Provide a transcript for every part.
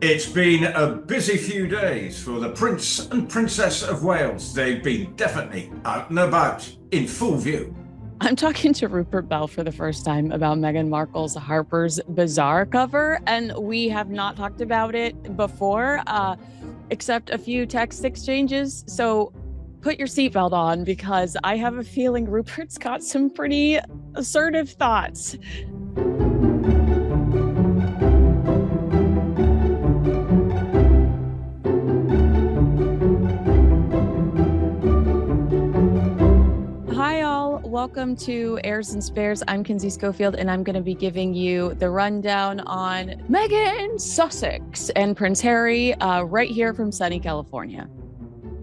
It's been a busy few days for the Prince and Princess of Wales. They've been definitely out and about in full view. I'm talking to Rupert Bell for the first time about Meghan Markle's Harper's Bazaar cover, and we have not talked about it before, except a few text exchanges. So put your seatbelt on because I have a feeling Rupert's got some pretty assertive thoughts. Hi, all. Welcome to Heirs and Spares. I'm Kinsey Schofield, and I'm going to be giving you the rundown on Meghan, Sussex, and Prince Harry right here from sunny California.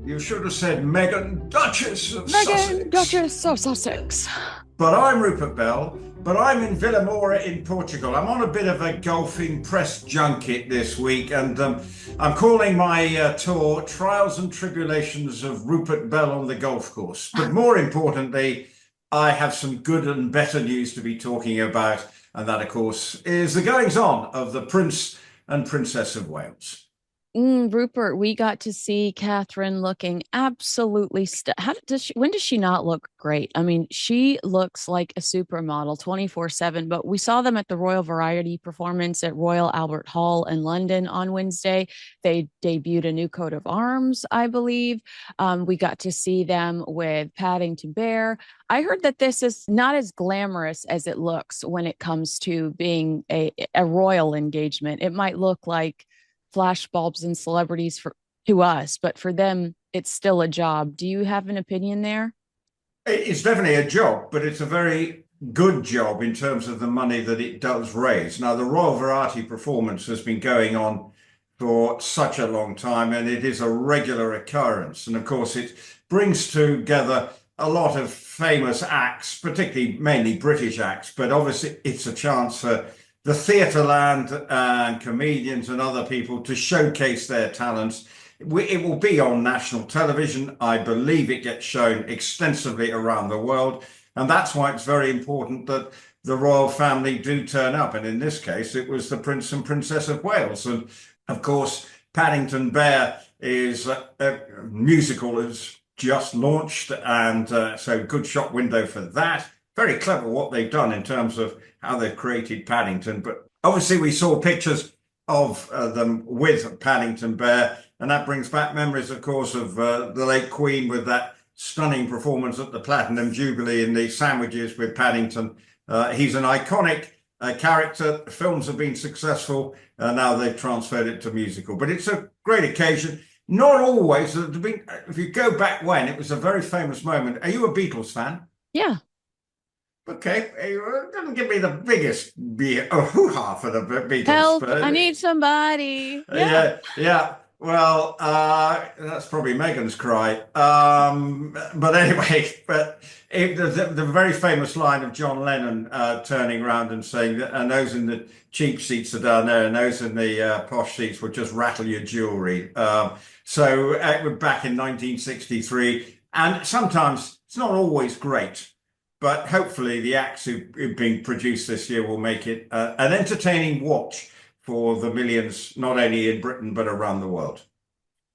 You should have said Meghan, Duchess of Meghan, Sussex. Duchess of Sussex. But I'm Rupert Bell, but I'm in Villamoura in Portugal. I'm on a bit of a golfing press junket this week, and I'm calling my tour Trials and Tribulations of Rupert Bell on the Golf Course. But more importantly, I have some good and better news to be talking about, and that, of course, is the goings-on of the Prince and Princess of Wales. Rupert, we got to see Catherine looking absolutely how does she when does she not look great? I mean, she looks like a supermodel 24/7, but we saw them at the Royal Variety performance at Royal Albert Hall in London on Wednesday. They debuted a new coat of arms, I believe. We got to see them with Paddington Bear. I heard that this is not as glamorous as it looks when it comes to being a royal engagement. It might look like flashbulbs and celebrities for to us, but for them, it's still a job. Do you have an opinion there? It's definitely a job, but it's a very good job in terms of the money that it does raise. Now, the Royal Variety performance has been going on for such a long time, and it is a regular occurrence. And of course, it brings together a lot of famous acts, particularly mainly British acts, but obviously it's a chance for the theatre land and comedians and other people to showcase their talents. It will be on national television. I believe it gets shown extensively around the world. And that's why it's very important that the royal family do turn up. And in this case, it was the Prince and Princess of Wales. And of course, Paddington Bear is a musical has just launched. And so good shop window for that. Very clever what they've done in terms of how they've created Paddington. But obviously we saw pictures of them with Paddington Bear, and that brings back memories, of course, of the late Queen with that stunning performance at the Platinum Jubilee in the sandwiches with Paddington. He's an iconic character. Films have been successful. Now they've transferred it to musical. But it's a great occasion. Not always. If you go back when, it was a very famous moment. Are you a Beatles fan? Yeah. Okay, it doesn't give me the biggest hoo-ha for the Beatles, Help, but I need somebody. Yeah. yeah. Well, that's probably Meghan's cry. But anyway, the very famous line of John Lennon turning around and saying that, and those in the cheap seats are down there, and those in the posh seats will just rattle your jewelry. So back in 1963, and sometimes it's not always great. But hopefully the acts who've been produced this year will make it an entertaining watch for the millions, not only in Britain, but around the world.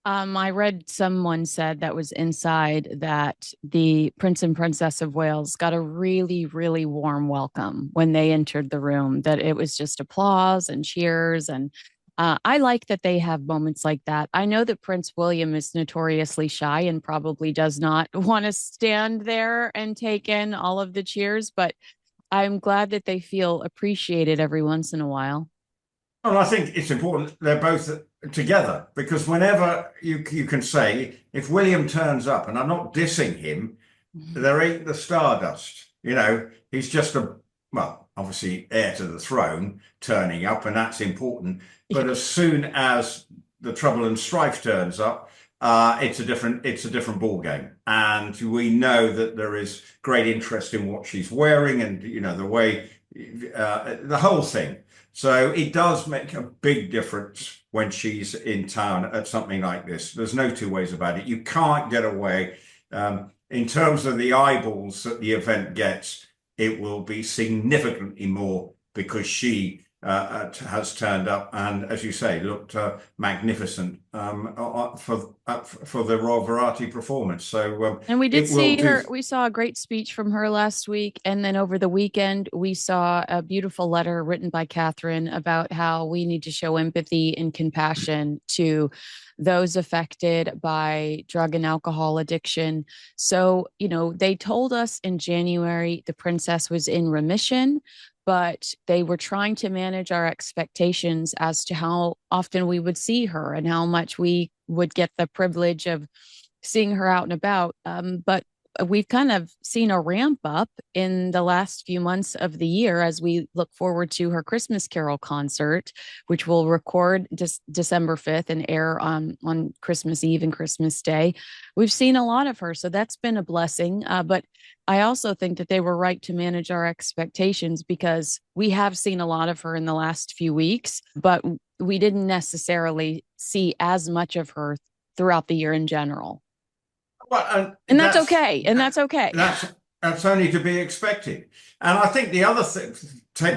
I read someone said that was inside that the Prince and Princess of Wales got a really, really warm welcome when they entered the room, that it was just applause and cheers. And I like that they have moments like that. I know that Prince William is notoriously shy and probably does not want to stand there and take in all of the cheers, but I'm glad that they feel appreciated every once in a while. And I think it's important they're both together because whenever you can say if William turns up, and I'm not dissing him, there ain't the stardust. He's just well, obviously heir to the throne turning up, and that's important. But as soon as the trouble and strife turns up, it's a different ball game, and we know that there is great interest in what she's wearing, and the way the whole thing. So it does make a big difference when she's in town at something like this. There's no two ways about it. You can't get away. In terms of the eyeballs that the event gets, it will be significantly more because she has turned up, and as you say, looked magnificent for the Royal Variety performance. So And we did it will see do. her. We saw a great speech from her last week. And then over the weekend, we saw a beautiful letter written by Catherine about how we need to show empathy and compassion to those affected by drug and alcohol addiction. So, they told us in January the princess was in remission, but they were trying to manage our expectations as to how often we would see her and how much we would get the privilege of seeing her out and about. But we've kind of seen a ramp up in the last few months of the year as we look forward to her Christmas Carol concert, which will record December 5th and air on Christmas Eve and Christmas Day. We've seen a lot of her, so that's been a blessing. But I also think that they were right to manage our expectations because we have seen a lot of her in the last few weeks, but we didn't necessarily see as much of her throughout the year in general. Well, And that's okay. And that's okay. That's only to be expected. And I think the other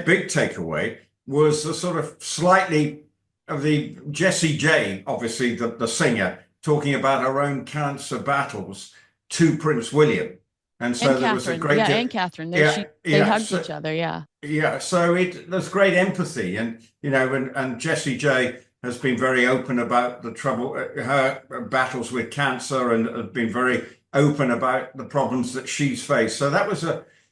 big takeaway was the sort of slightly of the Jessie J, obviously the singer, talking about her own cancer battles to Prince William. And so and there was a Catherine. great Yeah, and Catherine. They hugged each other. Yeah. Yeah, so there's great empathy, and and Jessie J has been very open about the trouble, her battles with cancer, and has been very open about the problems that she's faced. So that was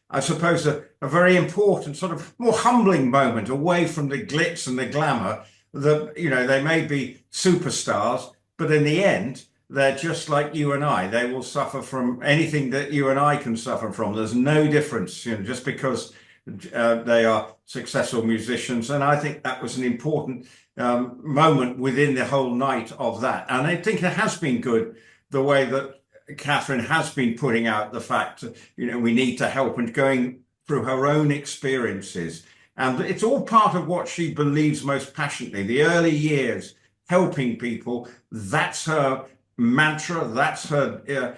I suppose, a very important, sort of more humbling moment away from the glitz and the glamour. That they may be superstars, but in the end, they're just like you and I. They will suffer from anything that you and I can suffer from. There's no difference, just because they are successful musicians. And I think that was an important moment within the whole night of that. And I think it has been good the way that Catherine has been putting out the fact that, we need to help, and going through her own experiences. And it's all part of what she believes most passionately. The early years, helping people, that's her mantra, that's her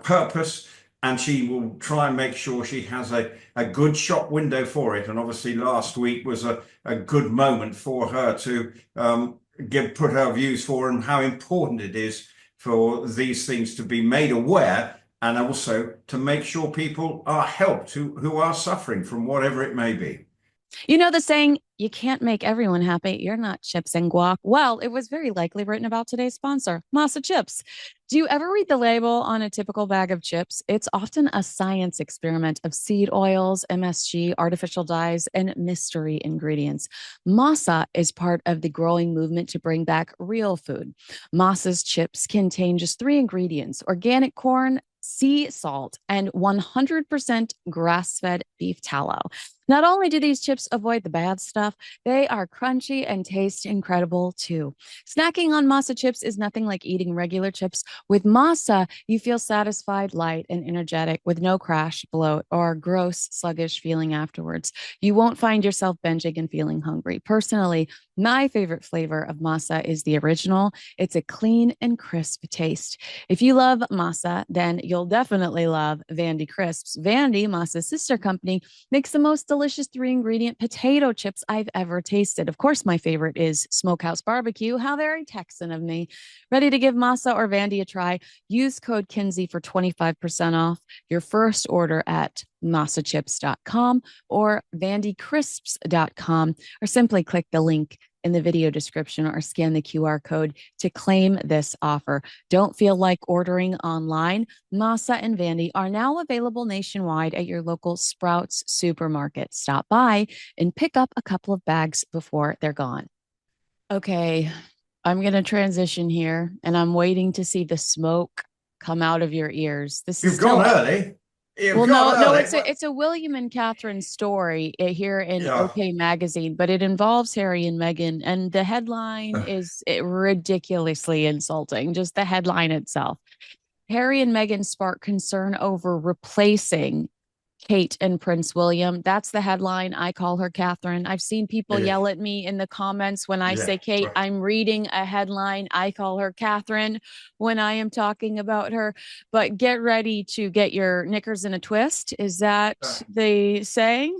purpose. And she will try and make sure she has a good shop window for it. And obviously last week was a good moment for her to put her views forward, and how important it is for these things to be made aware, and also to make sure people are helped who are suffering from whatever it may be. You know the saying, you can't make everyone happy. You're not chips and guac. Well, it was very likely written about today's sponsor, Masa Chips. Do you ever read the label on a typical bag of chips? It's often a science experiment of seed oils, MSG, artificial dyes, and mystery ingredients. Masa is part of the growing movement to bring back real food. Masa's chips contain just 3 ingredients: organic corn, sea salt, and 100% grass-fed beef tallow. Not only do these chips avoid the bad stuff, they are crunchy and taste incredible too. Snacking on Masa chips is nothing like eating regular chips. With Masa, you feel satisfied, light, and energetic with no crash, bloat, or gross, sluggish feeling afterwards. You won't find yourself binging and feeling hungry. Personally, my favorite flavor of Masa is the original. It's a clean and crisp taste. If you love Masa, then you'll definitely love Vandy Crisps. Vandy, Masa's sister company, makes the most delicious 3-ingredient potato chips I've ever tasted. Of course, my favorite is Smokehouse Barbecue. How very Texan of me. Ready to give Masa or Vandy a try? Use code Kinsey for 25% off your first order at masachips.com or vandycrisps.com, or simply click the link in the video description or scan the QR code to claim this offer. Don't feel like ordering online? Masa and Vandy are now available nationwide at your local Sprouts supermarket. Stop by and pick up a couple of bags before they're gone. Okay, I'm going to transition here, and I'm waiting to see the smoke come out of your ears. This is You've gone early. Well, no, it's a William and Catherone story here in Yeah. OK Magazine, but it involves Harry and Meghan, and the headline is ridiculously insulting. Just the headline itself. Harry and Meghan spark concern over replacing Kate and Prince William. That's the headline. I call her Catherine. I've seen people yell at me in the comments when I say Kate. I'm reading a headline. I call her Catherine when I am talking about her. But get ready to get your knickers in a twist. Is that the saying?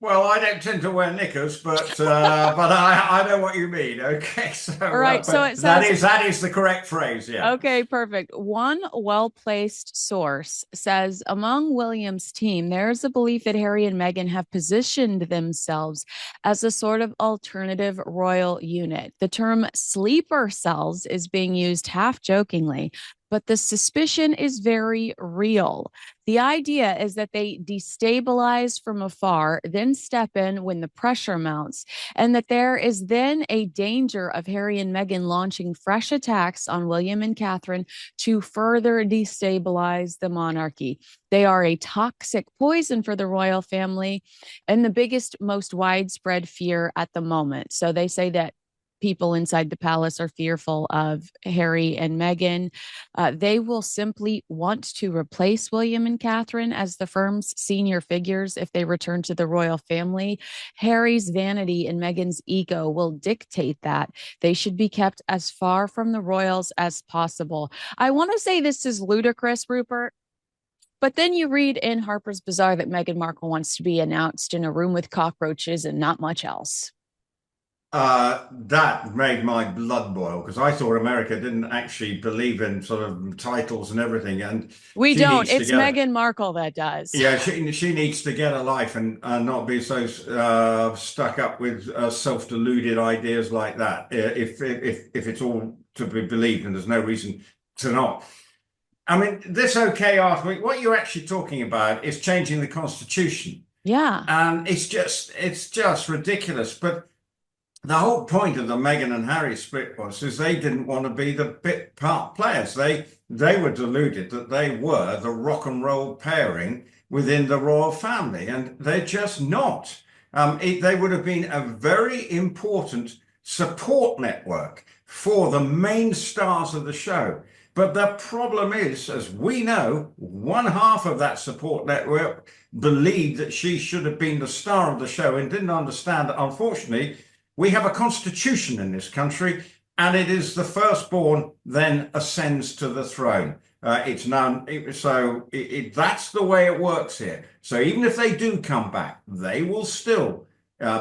Well, I don't tend to wear knickers, but I know what you mean. Okay, so All right. So but it says, that is the correct phrase. Yeah. okay, perfect. One well-placed source says among William's team, there's a belief that Harry and Meghan have positioned themselves as a sort of alternative royal unit. The term sleeper cells is being used half jokingly, but the suspicion is very real. The idea is that they destabilize from afar, then step in when the pressure mounts, and that there is then a danger of Harry and Meghan launching fresh attacks on William and Catherine to further destabilize the monarchy. They are a toxic poison for the royal family and the biggest, most widespread fear at the moment. So they say that people inside the palace are fearful of Harry and Meghan. They will simply want to replace William and Catherine as the firm's senior figures if they return to the royal family. Harry's vanity and Meghan's ego will dictate that. They should be kept as far from the royals as possible. I want to say this is ludicrous, Rupert. But then you read in Harper's Bazaar that Meghan Markle wants to be announced in a room with cockroaches and not much else. That made my blood boil because I thought America didn't actually believe in sort of titles and everything, and We she don't. needs to It's get. Meghan Markle that does. Yeah, she needs to get a life and not be so stuck up with self-deluded ideas like that. If it's all to be believed, and there's no reason to not. I mean, this OK article, what you're actually talking about is changing the Constitution, Yeah. and it's just ridiculous. But the whole point of the Meghan and Harry split was is they didn't want to be the bit part players. They were deluded that they were the rock and roll pairing within the royal family, and they're just not. They would have been a very important support network for the main stars of the show. But the problem is, as we know, one half of that support network believed that she should have been the star of the show and didn't understand that, unfortunately, we have a constitution in this country, and it is the firstborn then ascends to the throne. It's known, that's the way it works here. So even if they do come back, they will still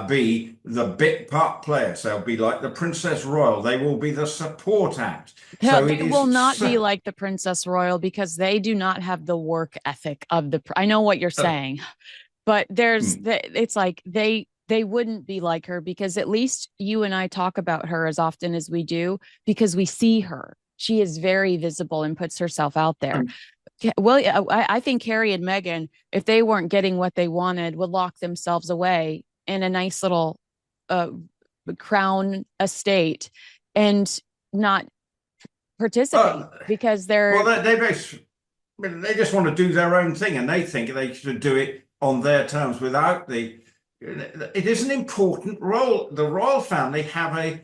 be the bit part players. They'll be like the Princess Royal. They will be the support act. Yeah, So they will not be like the Princess Royal because they do not have the work ethic of the. I know what you're saying, but it's like they wouldn't be like her because at least you and I talk about her as often as we do because we see her. She is very visible and puts herself out there. Well, I think Harry and Meghan, if they weren't getting what they wanted, would lock themselves away in a nice little crown estate and not participate because they're well, they just want to do their own thing, and they think they should do it on their terms without the. It is an important role. The royal family have a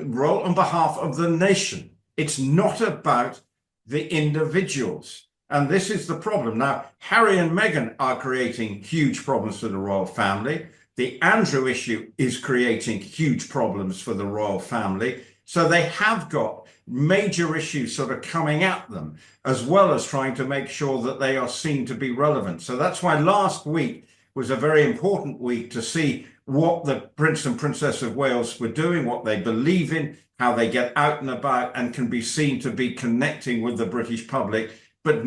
role on behalf of the nation. It's not about the individuals. And this is the problem. Now, Harry and Meghan are creating huge problems for the royal family. The Andrew issue is creating huge problems for the royal family. So they have got major issues sort of coming at them, as well as trying to make sure that they are seen to be relevant. So that's why last week was a very important week to see what the Prince and Princess of Wales were doing, what they believe in, how they get out and about and can be seen to be connecting with the British public, but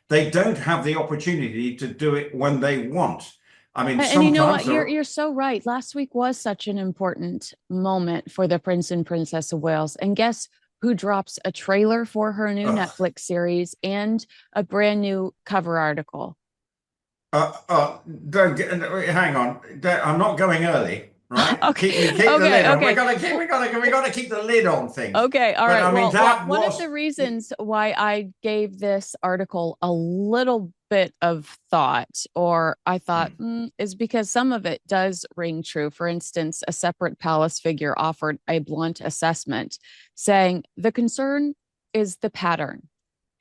they don't have the opportunity to do it when they want. I mean, and you know what? You're so right. Last week was such an important moment for the Prince and Princess of Wales. And guess who drops a trailer for her new Netflix series and a brand new cover article? Hang on. I'm not going early, right? Okay. Keep the lid on. We gotta keep the lid on things. Okay, all right. I mean, one of the reasons why I gave this article a little bit of thought, or I thought, is because some of it does ring true. For instance, a separate palace figure offered a blunt assessment saying the concern is the pattern.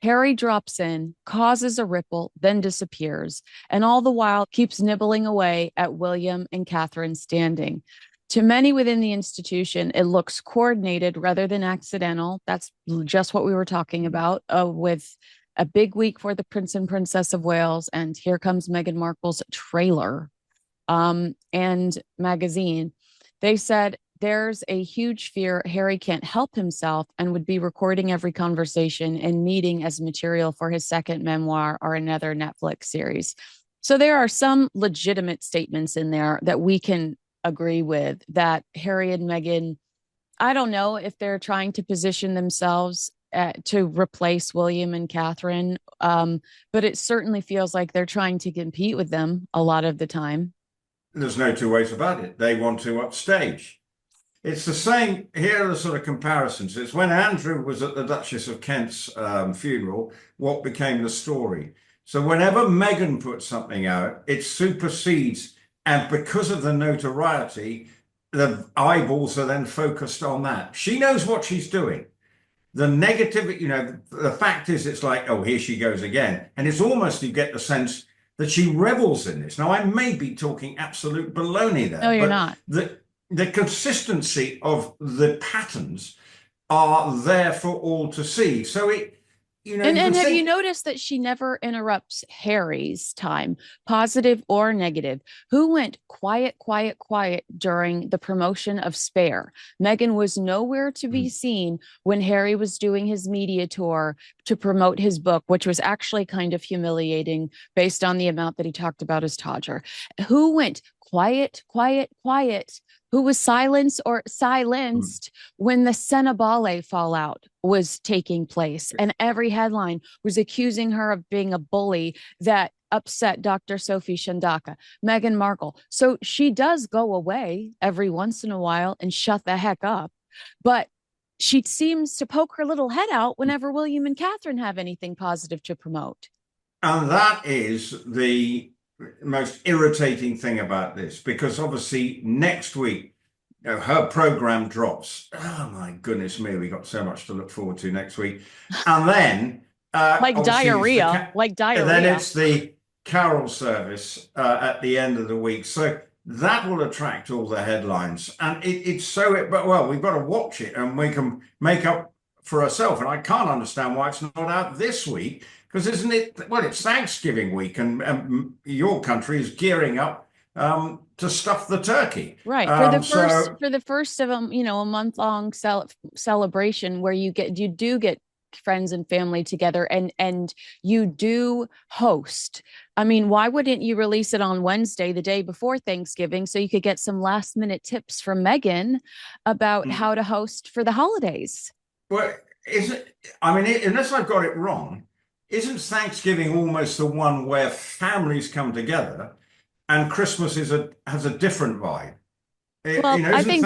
Harry drops in, causes a ripple, then disappears, and all the while keeps nibbling away at William and Catherine's standing. To many within the institution, it looks coordinated rather than accidental. That's just what we were talking about with a big week for the Prince and Princess of Wales. And here comes Meghan Markle's trailer. and Magazine. They said there's a huge fear Harry can't help himself and would be recording every conversation and needing as material for his second memoir or another Netflix series. So there are some legitimate statements in there that we can agree with, that Harry and Meghan, I don't know if they're trying to position themselves to replace William and Catherine, but it certainly feels like they're trying to compete with them a lot of the time. There's no two ways about it. They want to upstage. It's the same. Here are the sort of comparisons. It's when Andrew was at the Duchess of Kent's funeral, what became the story. So whenever Meghan puts something out, it supersedes. And because of the notoriety, the eyeballs are then focused on that. She knows what she's doing. The negativity, the fact is, it's like, oh, here she goes again. And it's almost, you get the sense that she revels in this. Now, I may be talking absolute baloney there, No, you're but not. the consistency of the patterns are there for all to see. So And have you noticed that she never interrupts Harry's time, positive or negative? Who went quiet, quiet, quiet during the promotion of Spare? Meghan was nowhere to be seen when Harry was doing his media tour to promote his book, which was actually kind of humiliating based on the amount that he talked about his Todger. Who went quiet, quiet, quiet? Who was silenced when the Senabale fallout was taking place, and every headline was accusing her of being a bully that upset Dr. Sophie Shandaka, Meghan Markle. So she does go away every once in a while and shut the heck up, but she seems to poke her little head out whenever William and Catherine have anything positive to promote. And that is the most irritating thing about this, because obviously next week, her program drops. Oh my goodness me, we got so much to look forward to next week. And then like diarrhea, like diarrhea. And then it's the carol service at the end of the week. So that will attract all the headlines. And it's so, but well, we've got to watch it and we can make up for ourselves. And I can't understand why it's not out this week, because isn't it, well, it's Thanksgiving week and your country is gearing up to stuff the turkey. Right. For the first of a month-long celebration where you do get friends and family together and you do host. I mean, why wouldn't you release it on Wednesday, the day before Thanksgiving, so you could get some last minute tips from Meghan about how to host for the holidays? Well, is it, I mean, unless I've got it wrong, isn't Thanksgiving almost the one where families come together and Christmas has a different vibe? Well, I think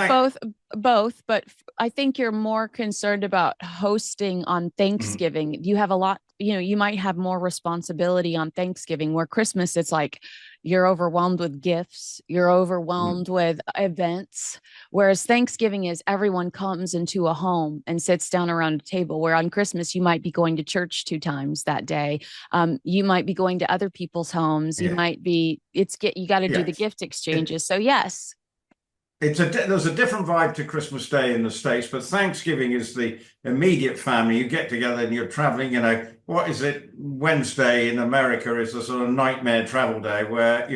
both, but I think you're more concerned about hosting on Thanksgiving. You have a lot, you might have more responsibility on Thanksgiving, where Christmas, it's like you're overwhelmed with gifts, you're overwhelmed with events, whereas Thanksgiving is everyone comes into a home and sits down around a table, where on Christmas you might be going to church 2 times that day. You might be going to other people's homes. You might be, you got to do the gift exchanges. So yes. There's a different vibe to Christmas Day in the States, but Thanksgiving is the immediate family. You get together and you're traveling, what is it? Wednesday in America is a sort of nightmare travel day where,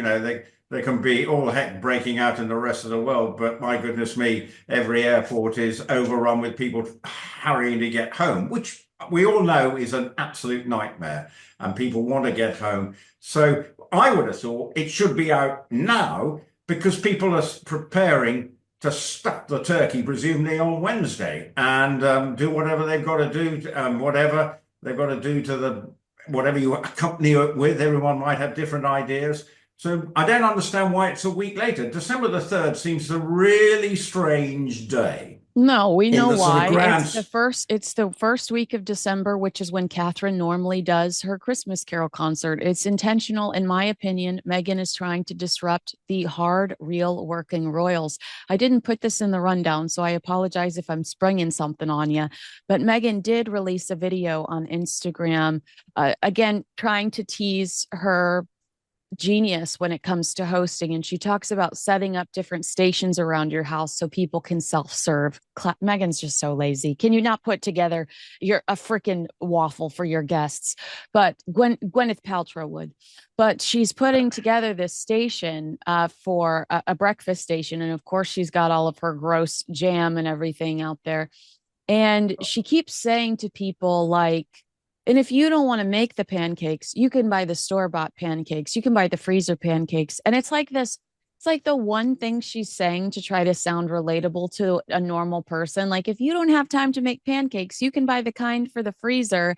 they can be all heck breaking out in the rest of the world. But my goodness me, every airport is overrun with people hurrying to get home, which we all know is an absolute nightmare, and people want to get home. So I would have thought it should be out now, because people are preparing to stuff the turkey, presumably on Wednesday, and do whatever they've got to do, whatever they've got to do to whatever you accompany it with. Everyone might have different ideas. So I don't understand why it's a week later. December the 3rd seems a really strange day. No, we know why. Sort of It's the first week of December, which is when Catherine normally does her Christmas Carol concert. It's intentional, in my opinion. Meghan is trying to disrupt the hard, real working royals. I didn't put this in the rundown, so I apologize if I'm springing something on you. But Meghan did release a video on Instagram, again, trying to tease her genius when it comes to hosting. And she talks about setting up different stations around your house so people can self-serve. Meghan's just so lazy. Can you not put together a freaking waffle for your guests? But Gwyneth Paltrow would. But she's putting together this station for a breakfast station. And of course, she's got all of her gross jam and everything out there. And she keeps saying to people like, and if you don't want to make the pancakes, you can buy the store-bought pancakes. You can buy the freezer pancakes. And it's like this, it's like the one thing she's saying to try to sound relatable to a normal person. Like if you don't have time to make pancakes, you can buy the kind for the freezer.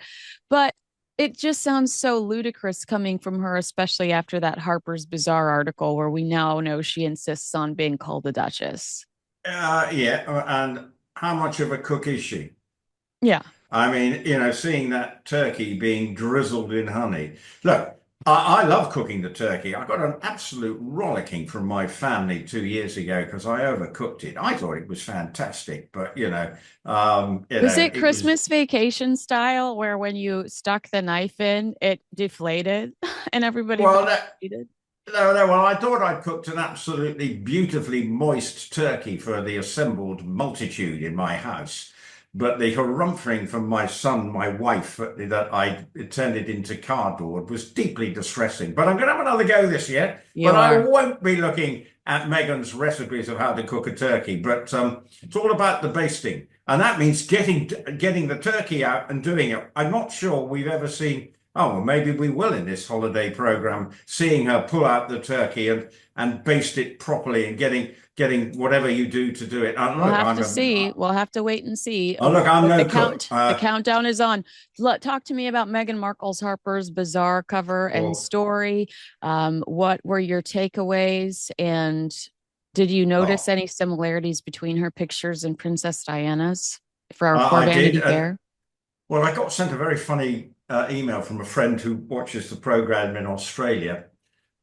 But it just sounds so ludicrous coming from her, especially after that Harper's Bazaar article where we now know she insists on being called the Duchess. Yeah, and how much of a cook is she? Yeah. I mean, seeing that turkey being drizzled in honey. Look, I love cooking the turkey. I got an absolute rollicking from my family 2 years ago because I overcooked it. I thought it was fantastic, but Was it it was. Christmas Vacation style where when you stuck the knife in, it deflated and everybody Well, felt that, defeated? no, no. Well, I thought I'd cooked an absolutely beautifully moist turkey for the assembled multitude in my house. But the harumphing from my son, my wife, that I turned into cardboard was deeply distressing. But I'm going to have another go this year. You But I are. won't be looking at Meghan's recipes of how to cook a turkey. But it's all about the basting, and that means getting the turkey out and doing it. I'm not sure we've ever seen. Oh, well, maybe we will in this holiday program, seeing her pull out the turkey and baste it properly and getting whatever you do to do it. And We'll look, have to see. We'll have to wait and see. look, I'm But no cook. the countdown is on. Talk to me about Meghan Markle's Harper's Bazaar cover and Oh, story. What were your takeaways? And did you notice oh, any similarities between her pictures and Princess Diana's for I did. Vanity Fair? Well, I got sent a very funny email from a friend who watches the program in Australia.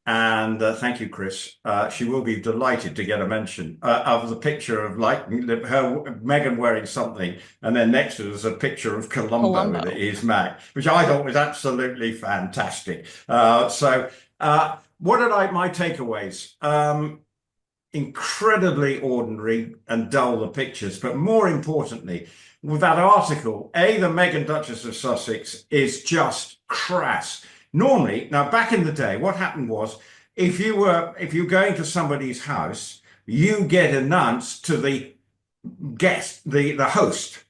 And thank you, Chris. She will be delighted to get a mention of the picture of like her Meghan wearing something, and then next to there's a picture of Columbo with Colombo. his Mac, which I thought was absolutely fantastic. What are my takeaways? Incredibly ordinary and dull the pictures, but more importantly, with that article, the Meghan Duchess of Sussex is just crass. Normally, now back in the day, what happened was if you're going to somebody's house, you get announced to the guest, the host.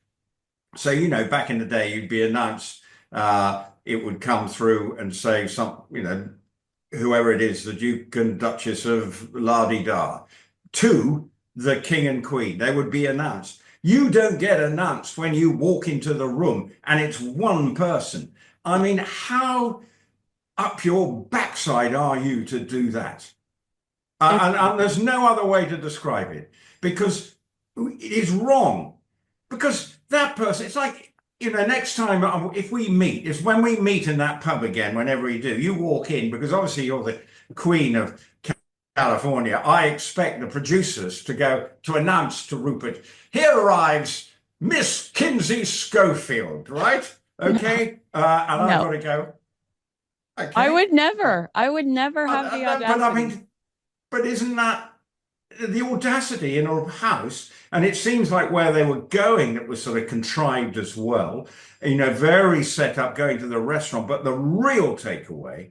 So back in the day, you'd be announced. It would come through and say whoever it is, the Duke and Duchess of La Di Da, to the King and Queen. They would be announced. You don't get announced when you walk into the room and it's one person. I mean, how up your backside are you to do that? And there's no other way to describe it because it is wrong. Because that person, it's like, next time if we meet, is when we meet in that pub again, whenever you do, you walk in because obviously you're the Queen of California. I expect the producers to announce to Rupert, here arrives Miss Kinsey Schofield, right? Okay. And I've No, got to go. I Okay. would never. I would never have the But I audacity. mean, but isn't that the audacity in a house? And it seems like where they were going, it was sort of contrived as well, very set up going to the restaurant. But the real takeaway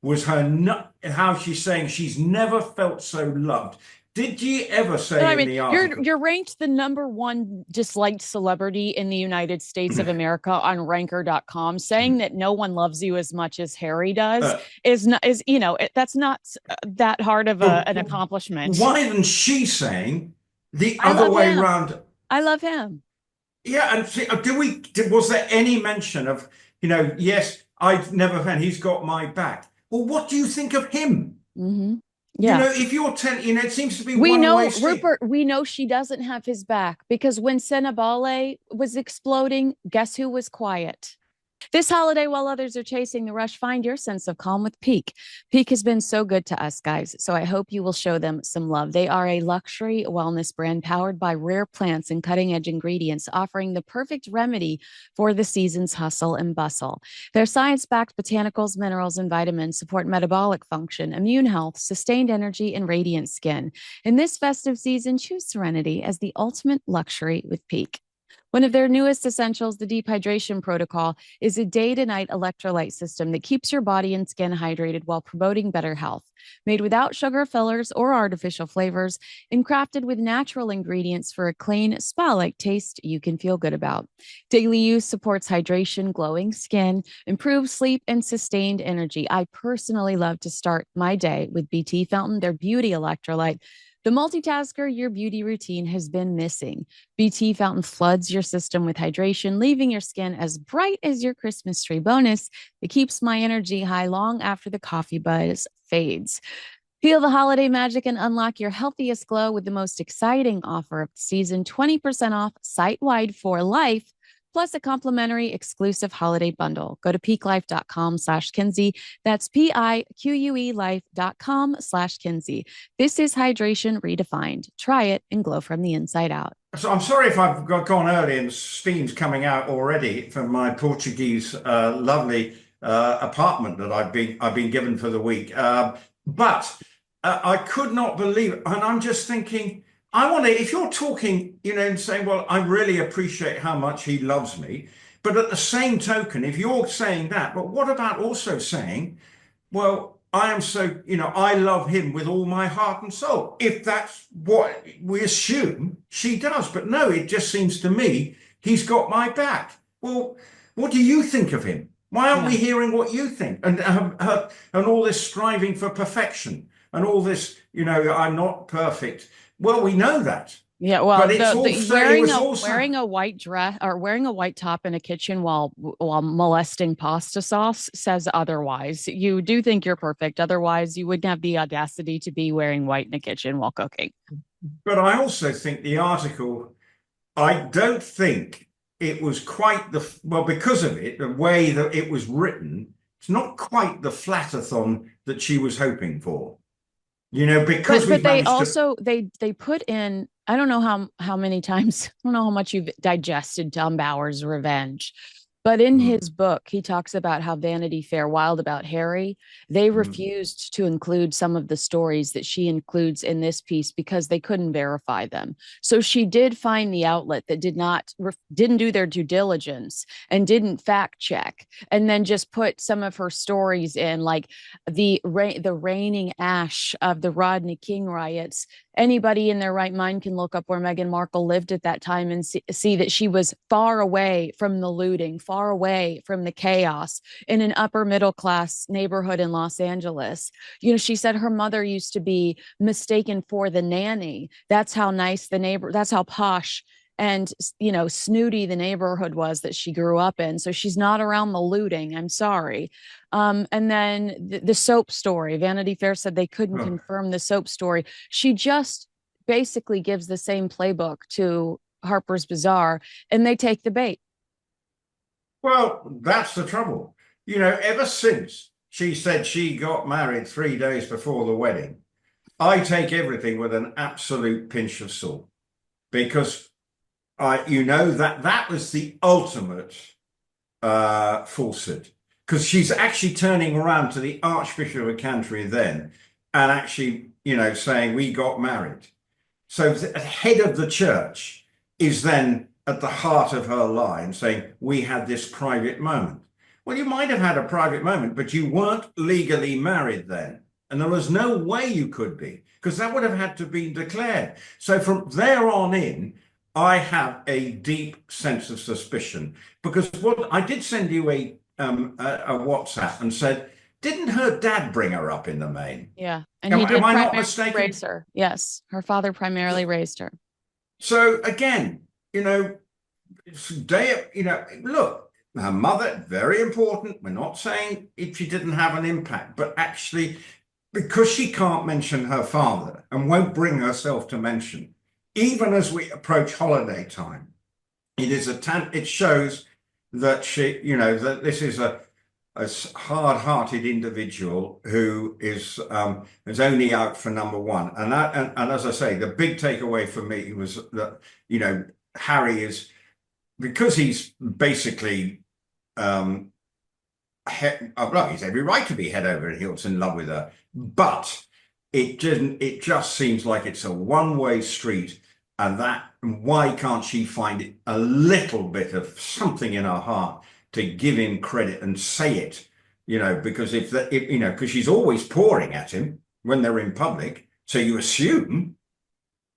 was how she's saying she's never felt so loved. Did you ever But say I in mean, the you're article? you're ranked the number one disliked celebrity in the United States of America on ranker.com. Saying that no one loves you as much as Harry does Uh, is not is that's not that hard of but an accomplishment. why isn't she saying the I other love way him. around? I love him. Yeah, and see, was there any mention of, yes, I'd never had, he's got my back. Well, what do you think of him? Hmm. Yeah. If you're telling, it seems to be We one way know street. Rupert, we know she doesn't have his back because when Senabale was exploding, guess who was quiet? This holiday, while others are chasing the rush, find your sense of calm with Peak. Peak has been so good to us, guys, so I hope you will show them some love. They are a luxury wellness brand powered by rare plants and cutting edge ingredients, offering the perfect remedy for the season's hustle and bustle. Their science backed botanicals, minerals, and vitamins support metabolic function, immune health, sustained energy, and radiant skin. In this festive season, choose serenity as the ultimate luxury with Peak. One of their newest essentials, the Deep Hydration Protocol, is a day to night electrolyte system that keeps your body and skin hydrated while promoting better health. Made without sugar fillers or artificial flavors, and crafted with natural ingredients for a clean, spa like taste you can feel good about. Daily use supports hydration, glowing skin, improved sleep, and sustained energy. I personally love to start my day with BT Fountain, their beauty electrolyte. The multitasker your beauty routine has been missing. BT Fountain floods your system with hydration, leaving your skin as bright as your Christmas tree. Bonus, it keeps my energy high long after the coffee buzz fades. Feel the holiday magic and unlock your healthiest glow with the most exciting offer of the season, 20% off site-wide for life, plus a complimentary exclusive holiday bundle. Go to peaklife.com/Kinsey. That's PIQUE life.com/Kinsey. This is hydration redefined. Try it and glow from the inside out. So I'm sorry if I've gone early and steam's coming out already from my Portuguese lovely apartment that I've been given for the week. But I could not believe it. And I'm just thinking, I want to, if you're talking, and saying, well, I really appreciate how much he loves me. But at the same token, if you're saying that, but what about also saying, well, I am so, I love him with all my heart and soul. If that's what we assume she does. But no, it just seems to me he's got my back. Well, what do you think of him? Why aren't we hearing what you think? And all this striving for perfection and all this, I'm not perfect. Well, we know that. Yeah, well, but it's wearing a white dress or wearing a white top in a kitchen while molesting pasta sauce says otherwise. You do think you're perfect. Otherwise, you wouldn't have the audacity to be wearing white in a kitchen while cooking. But I also think the article, I don't think it was quite because of it, the way that it was written, it's not quite the flatathon that she was hoping for. Because but they also they put in, I don't know how many times, I don't know how much you've digested Tom Bower's Revenge, but in his book, he talks about how Vanity Fair, Wild About Harry, they refused to include some of the stories that she includes in this piece because they couldn't verify them. So she did find the outlet that didn't do their due diligence and didn't fact check, and then just put some of her stories in, like the raining ash of the Rodney King riots. Anybody in their right mind can look up where Meghan Markle lived at that time and see that she was far away from the looting, far away from the chaos, in an upper middle class neighborhood in Los Angeles. She said her mother used to be mistaken for the nanny. That's how nice that's how posh and snooty the neighborhood was that she grew up in. So she's not around the looting. I'm sorry. And then the soap story, Vanity Fair said they couldn't confirm the soap story. She just basically gives the same playbook to Harper's Bazaar, and they take the bait. Well, that's the trouble. Ever since she said she got married 3 days before the wedding, I take everything with an absolute pinch of salt, because that was the ultimate falsehood, because she's actually turning around to the Archbishop of Canterbury then and actually, saying we got married. So the head of the church is then at the heart of her line saying we had this private moment. Well, you might have had a private moment, but you weren't legally married then. And there was no way you could be, because that would have had to be declared. So from there on in, I have a deep sense of suspicion, because I did send you a WhatsApp and said, didn't her dad bring her up in the main? Yeah. And he did am I not mistaken? Raise her. Yes. Her father primarily raised her. So again, look, her mother, very important. We're not saying if she didn't have an impact, but actually, because she can't mention her father and won't bring herself to mention, even as we approach holiday time, it shows that she, you know, that this is a hard-hearted individual who is only out for number one. And that, and as I say, the big takeaway for me was that, you know, Harry is, because he's basically well, he's every right to be head over heels in love with her, but it just seems like it's a one-way street, and why can't she find a little bit of something in her heart to give him credit and say it, you know, because if you know, because she's always pouring at him when they're in public, so you assume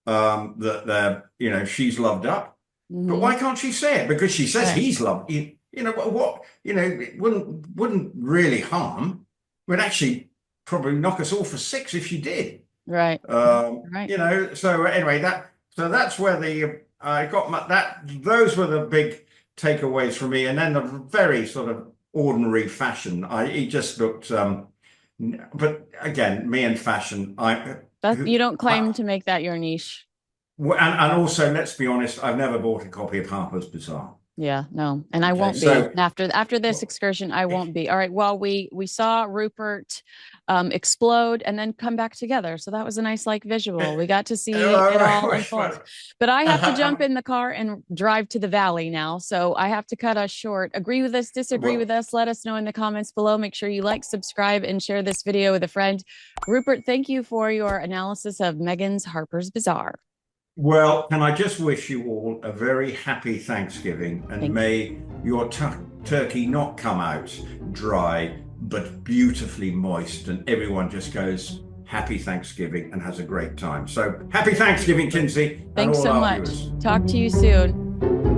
that they're, you know, she's loved up. But why can't she say it? Because she says he's loved. You know what? You know, it wouldn't really harm. Would actually probably knock us all for six if she did. Right. Right. You know. So anyway, that's where I got those were the big takeaways for me, and then the very sort of ordinary fashion. He just looked. But again, me and fashion. You don't claim to make that your niche. And also, let's be honest, I've never bought a copy of Harper's Bazaar. Yeah, no, and I won't be after this excursion. I won't be. All right. Well, we saw Rupert explode and then come back together, so that was a nice visual. We got to see it all unfold. But I have to jump in the car and drive to the valley now, so I have to cut us short. Agree with us, disagree with us? Let us know in the comments below. Make sure you like, subscribe, and share this video with a friend. Rupert, thank you for your analysis of Meghan's Harper's Bazaar. Well, can I just wish you all a very happy Thanksgiving, and may your turkey not come out dry, but beautifully moist, and everyone just goes happy Thanksgiving and has a great time. So happy Thanksgiving, Kinsey. Thanks so much. Talk to you soon.